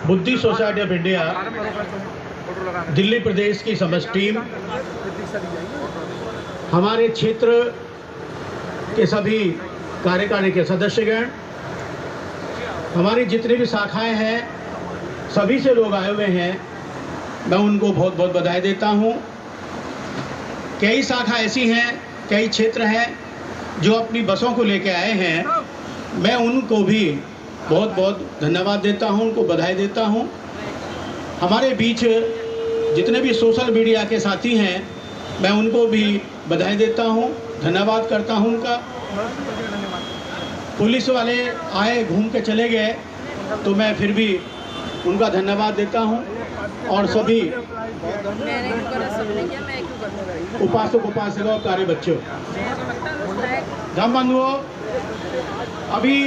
बुद्धि society of India Delhi प्रदेश की समस्त टीम, हमारे क्षेत्र के सभी कार्यकारिणी के सदस्यगण, हमारी जितनी भी शाखाएं हैं, सभी से लोग आए हुए हैं, मैं उनको बहुत बहुत बधाई देता हूं। कई शाखा ऐसी हैं, कई क्षेत्र हैं जो अपनी बसों को लेकर आए हैं, मैं उनको भी बहुत बहुत धन्यवाद देता हूं, उनको बधाई देता हूं। हमारे बीच जितने भी सोशल मीडिया के साथी हैं, मैं उनको भी बधाई देता हूं, धन्यवाद करता हूं उनका। पुलिस वाले आए, घूम के चले गए, तो मैं फिर भी उनका धन्यवाद देता हूं। और सभी उपासक उपासिका और प्यारे बच्चों, धम्म बंधुओं, अभी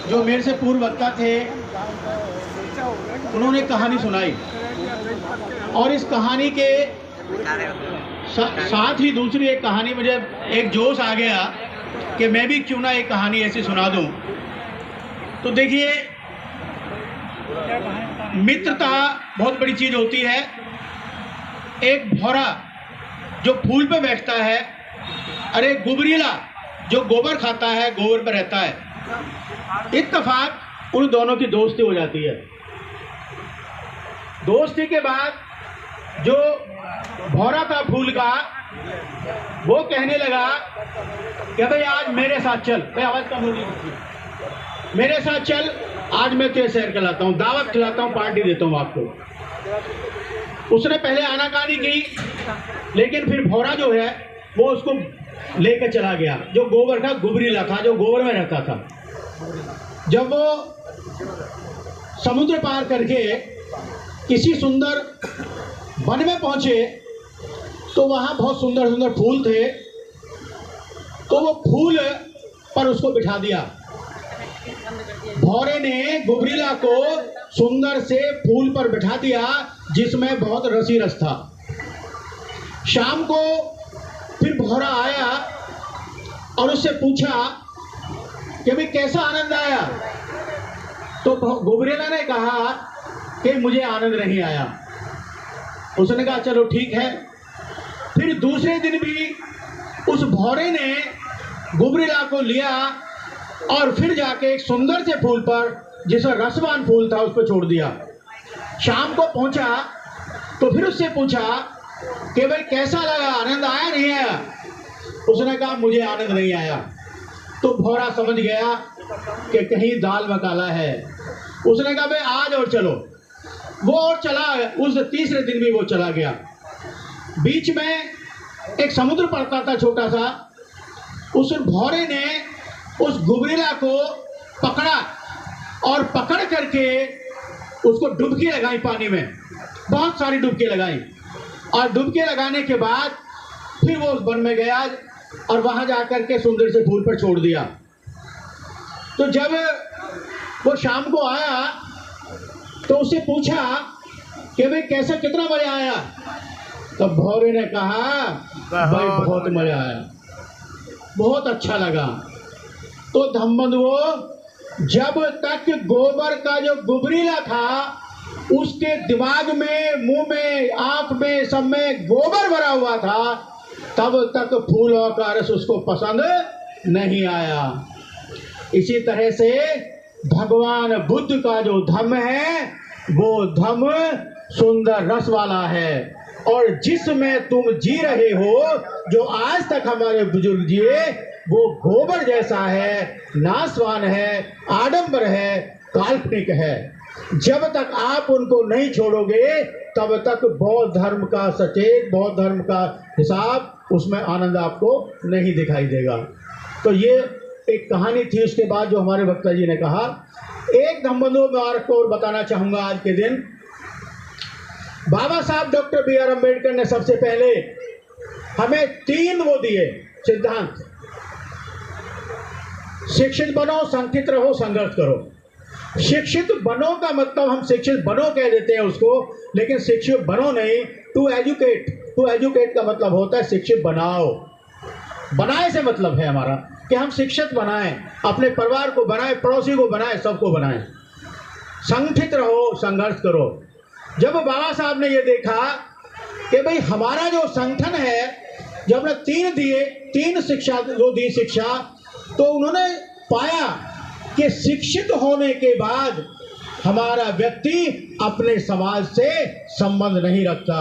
जो मेरे से पूर्व वक्ता थे उन्होंने कहानी सुनाई, और इस कहानी के साथ ही दूसरी एक कहानी, मुझे एक जोश आ गया कि मैं भी क्यों ना एक कहानी ऐसी सुना दूं। तो देखिए, मित्रता बहुत बड़ी चीज होती है। एक भौरा जो फूल पे बैठता है, अरे गुबरीला जो गोबर खाता है, गोबर पर रहता है। इत्तेफाक उन दोनों की दोस्ती हो जाती है। दोस्ती के बाद जो भौरा था फूल का, वो कहने लगा कि भाई आज मेरे साथ चल, भाई आवाज कम होगी, मेरे साथ चल, आज मैं तुझे सैर कराता हूँ, दावत खिलाता हूँ, पार्टी देता हूँ आपको। उसने पहले आनाकानी की, लेकिन फिर भौरा जो है वो उसको लेकर चला गया। जो गोबर का गुबरीला था, जो गोबर में रहता था। जब वो समुद्र पार करके किसी सुंदर वन में पहुंचे, तो वहां बहुत सुंदर सुंदर फूल थे, तो वो फूल पर उसको बिठा दिया। भौरे ने गुबरीला को सुंदर से फूल पर बिठा दिया, जिसमें बहुत रसी रस था। शाम को फिर भौरा आया और उससे पूछा कि भाई कैसा आनंद आया। तो गुबरीला ने कहा कि मुझे आनंद नहीं आया। उसने कहा चलो ठीक है। फिर दूसरे दिन भी उस भौरे ने गुबरीला को लिया और फिर जाके एक सुंदर से फूल पर, जिसमें रसवान फूल था, उस पर छोड़ दिया। शाम को पहुंचा तो फिर उससे पूछा कि भाई कैसा लगा, आनंद आया नहीं आया। उसने कहा मुझे आनंद नहीं आया। तो भौरा समझ गया कि कहीं दाल मकाला है। उसने कहा भाई आज और चलो। वो और चला, उस तीसरे दिन भी वो चला गया। बीच में एक समुद्र पड़ता था छोटा सा। उस भौरे ने उस गुबरीला को पकड़ा और पकड़ करके उसको डुबकी लगाई पानी में, बहुत सारी डुबकी लगाई। और डुबकी लगाने के बाद फिर वो उस वन में गया और वहां जाकर के सुंदर से फूल पर छोड़ दिया। तो जब वो शाम को आया तो उससे पूछा कि भाई कैसा, कितना मजा आया। तो भौरे ने कहा भाई बहुत मजा आया, बहुत अच्छा लगा। तो धम्म बंधुओं, जब तक गोबर का जो गुबरीला था उसके दिमाग में, मुंह में, आंख में, सब में गोबर भरा हुआ था, तब तक फूलों का रस उसको पसंद नहीं आया। इसी तरह से भगवान बुद्ध का जो धम्म है, वो धम्म सुंदर रस वाला है। और जिसमें तुम जी रहे हो, जो आज तक हमारे बुजुर्ग जिए, वो गोबर जैसा है, नाशवान है, आडंबर है, काल्पनिक है। जब तक आप उनको नहीं छोड़ोगे, तब तक बौद्ध धर्म का सचेत, बौद्ध धर्म का हिसाब, उसमें आनंद आपको नहीं दिखाई देगा। तो ये एक कहानी थी। उसके बाद जो हमारे वक्ता जी ने कहा, एक धम्म बंधुओं में और बताना चाहूंगा। आज के दिन बाबा साहब डॉक्टर B.R. अम्बेडकर ने सबसे पहले हमें 3 वो दिए सिद्धांत। शिक्षित बनो, संस्कृत रहो, संघर्ष करो। शिक्षित बनो का मतलब हम शिक्षित बनो कह देते हैं उसको, लेकिन शिक्षित बनो नहीं, टू एजुकेट का मतलब होता है शिक्षित बनाओ। बनाए से मतलब है हमारा कि हम शिक्षित बनाएं, अपने परिवार को बनाएं, पड़ोसी को बनाएं, सबको बनाएं। संगठित रहो, संघर्ष करो। जब बाबा साहब ने ये देखा कि भाई हमारा जो संगठन है, जब हमने 3 दिए, 3 शिक्षा जो दी शिक्षा, तो उन्होंने पाया कि शिक्षित होने के बाद हमारा व्यक्ति अपने समाज से संबंध नहीं रखता।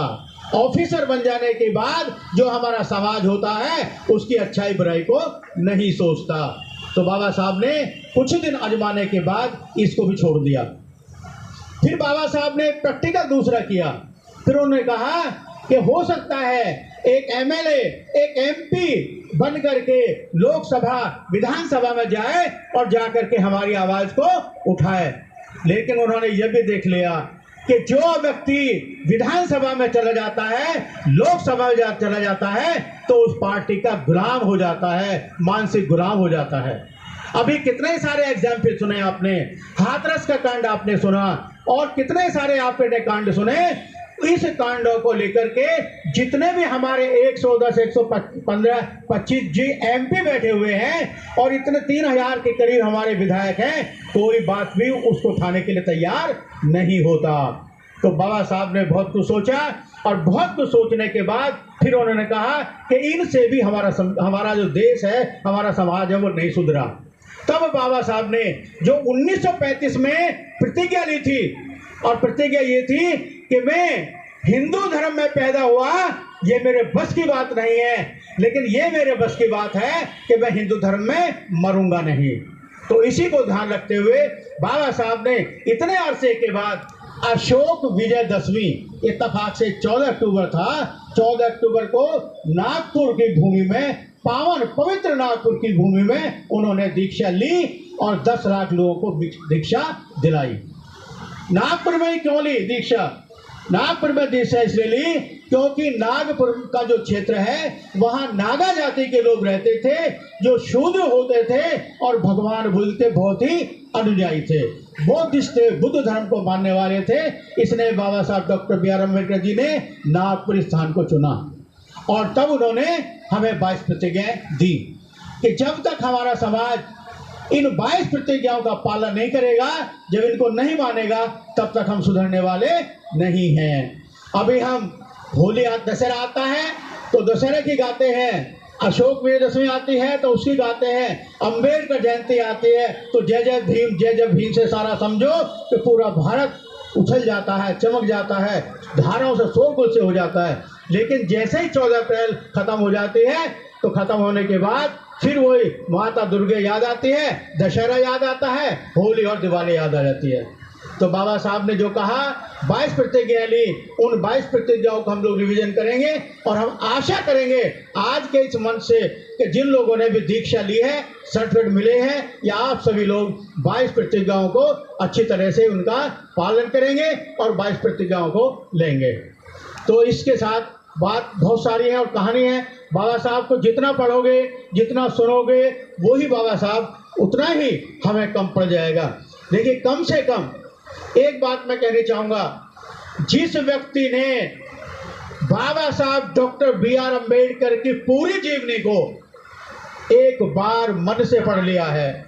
ऑफिसर बन जाने के बाद जो हमारा समाज होता है उसकी अच्छाई बुराई को नहीं सोचता। तो बाबा साहब ने कुछ दिन आजमाने के बाद इसको भी छोड़ दिया। फिर बाबा साहब ने प्रैक्टिकल दूसरा किया। फिर उन्होंने कहा कि हो सकता है एक एमएलए, एक एमपी बन करके लोकसभा, विधानसभा में जाए और जा करके हमारी आवाज को उठाए। लेकिन उन्होंने यह भी देख लिया कि जो व्यक्ति विधानसभा में चला जाता है, लोकसभा में चला जाता है, तो उस पार्टी का गुलाम हो जाता है, मानसिक गुलाम हो जाता है। अभी कितने सारे एग्जाम्पल सुने आपने, हाथरस का कांड आपने सुना, और कितने सारे आपने कांड सुने। इस कांडों को लेकर के जितने भी हमारे 110, 115, 25 जी एमपी बैठे हुए हैं और इतने 3000 के करीब हमारे विधायक हैं, कोई बात भी उसको उठाने के लिए तैयार नहीं होता। तो बाबा साहब ने बहुत कुछ सोचा, और बहुत कुछ सोचने के बाद फिर उन्होंने कहा कि इनसे भी हमारा जो देश है, हमारा समाज है, वो नहीं सुधरा। तब बाबा साहब ने जो 1935 में प्रतिज्ञा ली थी, और प्रतिज्ञा ये थी कि मैं हिंदू धर्म में पैदा हुआ, ये मेरे बस की बात नहीं है, लेकिन ये मेरे बस की बात है कि मैं हिंदू धर्म में मरूंगा नहीं। तो इसी को ध्यान रखते हुए बाबा साहब ने इतने अरसे के बाद अशोक विजयदशमी, इत्तेफाक से 14 अक्टूबर था, 14 अक्टूबर को नागपुर की भूमि में, पावन पवित्र नागपुर की भूमि में उन्होंने दीक्षा ली और 10 लाख लोगों को दीक्षा दिलाई। नागपुर में ही क्यों ली दीक्षा? नागपुर में दीक्षा इसलिए ली क्योंकि नागपुर का जो क्षेत्र है वहां नागा जाति के लोग रहते थे, जो शूद्र होते थे और भगवान बुद्ध के बहुत ही अनुयायी थे, बौद्धिस्ट थे, बुद्ध धर्म को मानने वाले थे। इसने बाबा साहब doctor B are Ambedkar ji ने नागपुर स्थान को चुना, और तब उन्होंने हमें 22 प्रतिज्ञाएं दी कि जब तक हमारा समाज इन 22 प्रतिज्ञाओं का पालन नहीं करेगा, जब इनको नहीं मानेगा, तब तक हम सुधरने वाले नहीं हैं। अभी हम होली, दशहरा आता है तो दशहरे की गाते हैं, अशोक विजयदशमी आती है तो उसकी गाते हैं, अम्बेडकर जयंती आती है तो जय जय भीम, जय जय भीम से सारा समझो कि पूरा भारत उछल जाता है, चमक जाता है, धाराओं से शोरगुल से हो जाता है। लेकिन जैसे ही 14 अप्रैल खत्म हो जाती है, तो खत्म होने के बाद फिर वही माता दुर्गा याद आती है, दशहरा याद आता है, होली और दिवाली याद आ जाती है। तो बाबा साहब ने जो कहा, 22 प्रतिज्ञाएं ली, उन 22 प्रतिज्ञाओं को हम लोग रिवीजन करेंगे, और हम आशा करेंगे आज के इस मंच से कि जिन लोगों ने भी दीक्षा ली है, सर्टिफिकेट मिले हैं, या आप सभी लोग 22 प्रतिज्ञाओं को अच्छी तरह से उनका पालन करेंगे और 22 प्रतिज्ञाओं को लेंगे। तो इसके साथ बात बहुत सारी है और कहानी है। बाबा साहब को जितना पढ़ोगे, जितना सुनोगे, वही बाबा साहब उतना ही हमें कम पड़ जाएगा। देखिए, कम से कम एक बात मैं कहना चाहूँगा, जिस व्यक्ति ने बाबा साहब डॉक्टर बी आर अम्बेडकर की पूरी जीवनी को एक बार मन से पढ़ लिया है,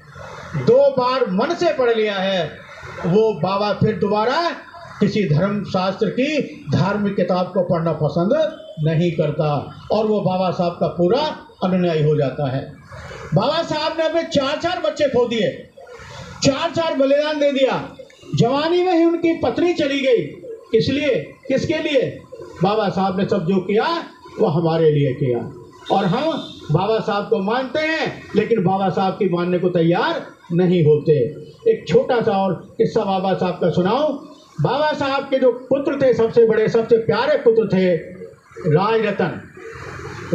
2 बार मन से पढ़ लिया है, वो बाबा फिर दोबारा किसी धर्म शास्त्र की धार्मिक किताब को पढ़ना पसंद नहीं करता, और वो बाबा साहब का पूरा अनुयायी हो जाता है। बाबा साहब ने अपने 4 बच्चे खो दिए, 4 बलिदान दे दिया। जवानी में ही उनकी पत्नी चली गई। इसलिए, किसके लिए? बाबा साहब ने सब जो किया वो हमारे लिए किया, और हम बाबा साहब को मानते हैं, लेकिन बाबा साहब की मानने को तैयार नहीं होते। एक छोटा सा और किस्सा बाबा साहब का सुनाऊं। बाबा साहब के जो पुत्र थे, सबसे बड़े, सबसे प्यारे पुत्र थे राजरतन।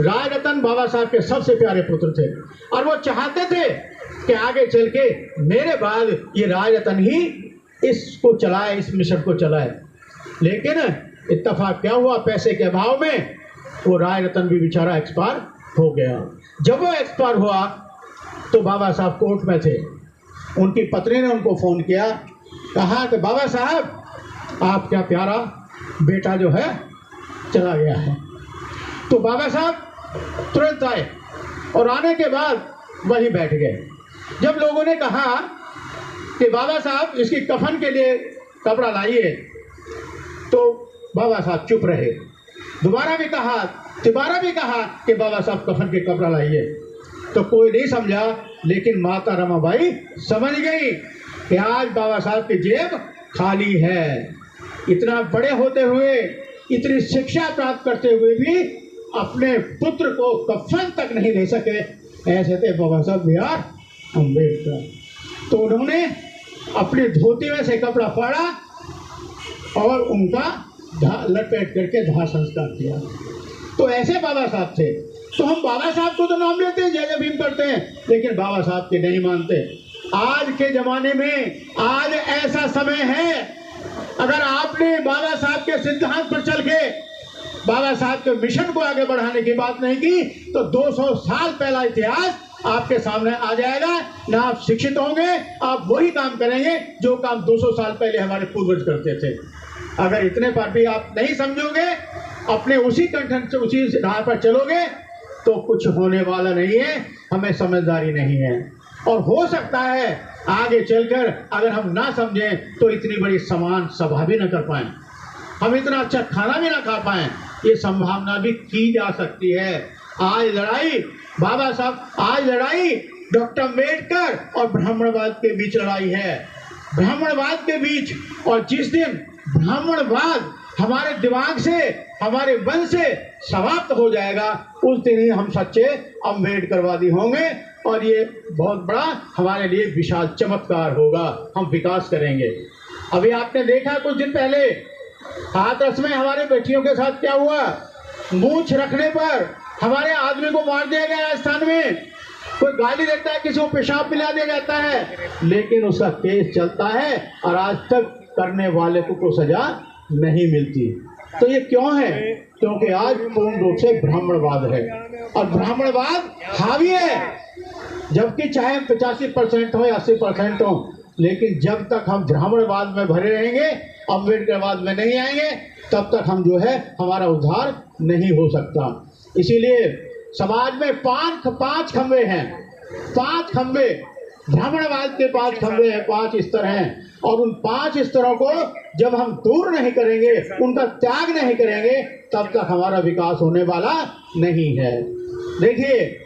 राजरतन बाबा साहब के सबसे प्यारे पुत्र थे, और वो चाहते थे कि आगे चल के मेरे बाद ये राजरतन ही इसको चलाए, इस मिशन को चलाए। लेकिन इत्तेफाक क्या हुआ, पैसे के अभाव में वो राजरतन भी बेचारा एक्सपायर हो गया। जब वो एक्सपायर हुआ तो बाबा साहब कोर्ट में थे। उनकी पत्नी ने उनको फ़ोन किया, कहा कि बाबा साहब, आपका प्यारा बेटा जो है चला गया है। तो बाबा साहब तुरंत आए, और आने के बाद वहीं बैठ गए। जब लोगों ने कहा कि बाबा साहब इसकी कफन के लिए कपड़ा लाइए। तो बाबा साहब चुप रहे। दोबारा भी कहा, तिबारा भी कहा कि बाबा साहब कफन के कपड़ा लाइए। तो कोई नहीं समझा, लेकिन माता रमाबाई समझ गई कि आज बाबा साहब की जेब खाली है। इतना बड़े होते हुए, इतनी शिक्षा प्राप्त करते हुए भी अपने पुत्र को कफन तक नहीं दे सके, ऐसे थे बाबा साहब बी आर अम्बेडकर। तो उन्होंने अपनी धोती में से कपड़ा फाड़ा और उनका लपेट करके दाह संस्कार किया। तो ऐसे बाबा साहब थे। तो हम बाबा साहब को तो नाम लेते हैं, जय जय भीम करते हैं, लेकिन बाबा साहब के नहीं मानते। आज के जमाने में आज ऐसा समय है, अगर आपने बाबा साहब के सिद्धांत पर चल के बाबा साहब के मिशन को आगे बढ़ाने की बात नहीं की, तो 200 साल पहला इतिहास आपके सामने आ जाएगा। ना आप शिक्षित होंगे, आप वही काम करेंगे जो काम 200 साल पहले हमारे पूर्वज करते थे। अगर इतने पर भी आप नहीं समझोगे, अपने उसी कंठन से उसी राह पर चलोगे, तो कुछ होने वाला नहीं है। हमें समझदारी नहीं है, और हो सकता है आगे चलकर अगर हम ना समझें तो इतनी बड़ी समान सभा भी ना कर पाएं, हम इतना अच्छा खाना भी ना खा पाएं। ये संभावना भी की जा सकती है। आज लड़ाई बाबा साहब, आज लड़ाई डॉक्टर अम्बेडकर और ब्राह्मणवाद के बीच लड़ाई है, ब्राह्मणवाद के बीच। और जिस दिन ब्राह्मणवाद हमारे दिमाग से, हमारे मन से समाप्त हो जाएगा, उस दिन ही हम सच्चे अम्बेडकरवादी होंगे, और ये बहुत बड़ा हमारे लिए विशाल चमत्कार होगा। हम विकास करेंगे। अभी आपने देखा कुछ दिन पहले हाथरस में हमारे बेटियों के साथ क्या हुआ। मूंछ रखने पर हमारे आदमी को मार दिया गया राजस्थान में। कोई गाली देता है, किसी को पेशाब पिला दिया जाता है, लेकिन उसका केस चलता है और आज तक करने वाले को सजा नहीं मिलती। तो ये क्यों है? क्योंकि आज पूर्ण रूप से ब्राह्मणवाद है, और ब्राह्मणवाद हावी है। जबकि चाहे 85% हो या 80% हो, लेकिन जब तक हम ब्राह्मणवाद में भरे रहेंगे, अम्बेडकरवाद में नहीं आएंगे, तब तक हम जो है हमारा उद्धार नहीं हो सकता। इसीलिए समाज में पांच खंबे हैं, 5 खंबे, ब्राह्मणवाद के 5 खंबे हैं, 5 स्तर हैं, और उन 5 स्तरों को जब हम दूर नहीं करेंगे, उनका त्याग नहीं करेंगे, तब तक हमारा विकास होने वाला नहीं है। देखिए,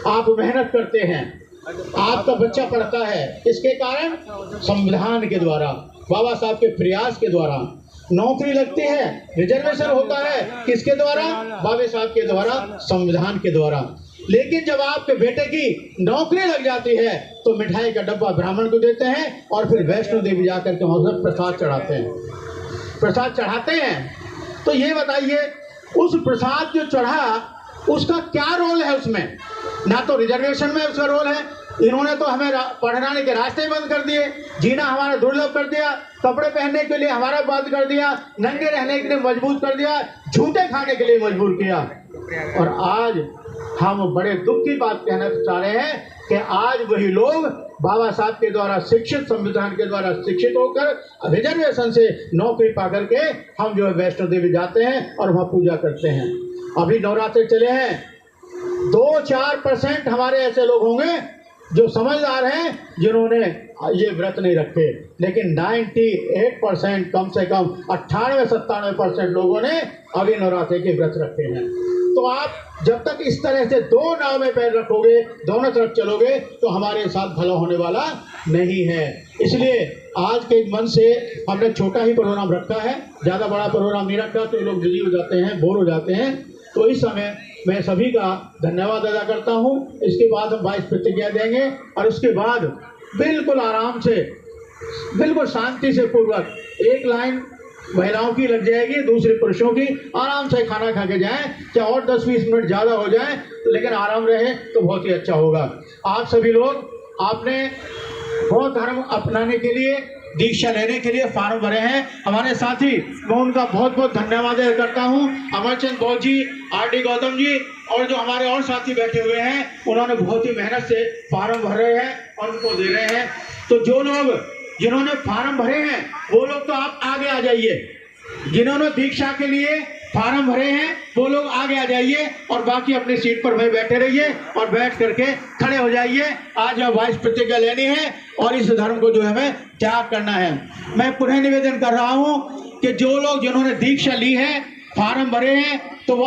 आप मेहनत करते हैं, आपका बच्चा पढ़ता है, इसके कारण संविधान के द्वारा, बाबा साहब के प्रयास के द्वारा नौकरी लगती है, रिजर्वेशन होता है, किसके द्वारा? बाबा साहब के द्वारा, संविधान के द्वारा। लेकिन जब आपके बेटे की नौकरी लग जाती है, तो मिठाई का डब्बा ब्राह्मण को देते हैं, और फिर वैष्णो देवी जाकर के वहां पर प्रसाद चढ़ाते हैं। तो ये बताइए, उस प्रसाद जो चढ़ा, उसका क्या रोल है उसमें? ना तो रिजर्वेशन में उसका रोल है। इन्होंने तो हमें पढ़ाने के रास्ते बंद कर दिए, जीना हमारा दुर्लभ कर दिया, कपड़े पहनने के लिए हमारा बंद कर दिया, नंगे रहने के लिए मजबूर कर दिया, झूठे खाने के लिए मजबूर किया। और आज हम बड़े दुख की बात कहना चाह रहे हैं कि आज वही लोग बाबा साहब के द्वारा शिक्षित, संविधान के द्वारा शिक्षित होकर रिजर्वेशन से नौकरी पा करके हम जो है वैष्णो देवी जाते हैं और वहाँ पूजा करते हैं। अभी नवरात्रि चले हैं, 2-4% हमारे ऐसे लोग होंगे जो समझदार हैं, जिन्होंने ये व्रत नहीं रखे, लेकिन 98% कम से कम 98-97% लोगों ने अभी नवरात्रि के व्रत रखे हैं। तो आप जब तक इस तरह से 2 नाव में पैर रखोगे, दोनों तरफ चलोगे, तो हमारे साथ भला होने वाला नहीं है। इसलिए आज के मन से हमने छोटा ही प्रोग्राम रखा है, ज़्यादा बड़ा प्रोग्राम नहीं रखा, तो लोग बिजी हो जाते हैं, बोर हो जाते हैं। तो इस समय मैं सभी का धन्यवाद अदा करता हूं। इसके बाद हम 22 प्रतिज्ञा देंगे, और उसके बाद बिल्कुल आराम से, बिल्कुल शांति से पूर्वक एक लाइन महिलाओं की लग जाएगी, दूसरे पुरुषों की, आराम से खाना खा के जाएं। चाहे और 10-20 मिनट ज़्यादा हो जाए, तो लेकिन आराम रहे तो बहुत ही अच्छा होगा। आप सभी लोग, आपने बौद्ध धर्म अपनाने के लिए, दीक्षा लेने के लिए फार्म भरे हैं। हमारे साथी, मैं उनका बहुत बहुत धन्यवाद करता हूं। अमरचंद बौद्ध जी, आर.डी. गौतम जी, और जो हमारे और साथी बैठे हुए हैं, उन्होंने बहुत ही मेहनत से फार्म भर रहे हैं और उनको दे रहे हैं। तो जो लोग, जिन्होंने फार्म भरे हैं, वो लोग तो आप आगे आ जाइए। जिन्होंने दीक्षा के लिए फार्म भरे हैं वो लोग आगे आ जाइए और बाकी अपनी सीट पर वहीं बैठे रहिए और बैठ करके खड़े हो जाइए। आज वाइस प्रतिज्ञा लेनी है और इस धर्म को जो है हमें त्याग करना है। मैं पुनः निवेदन कर रहा हूं कि जो लोग जिन्होंने दीक्षा ली है, फार्म भरे हैं, तो वो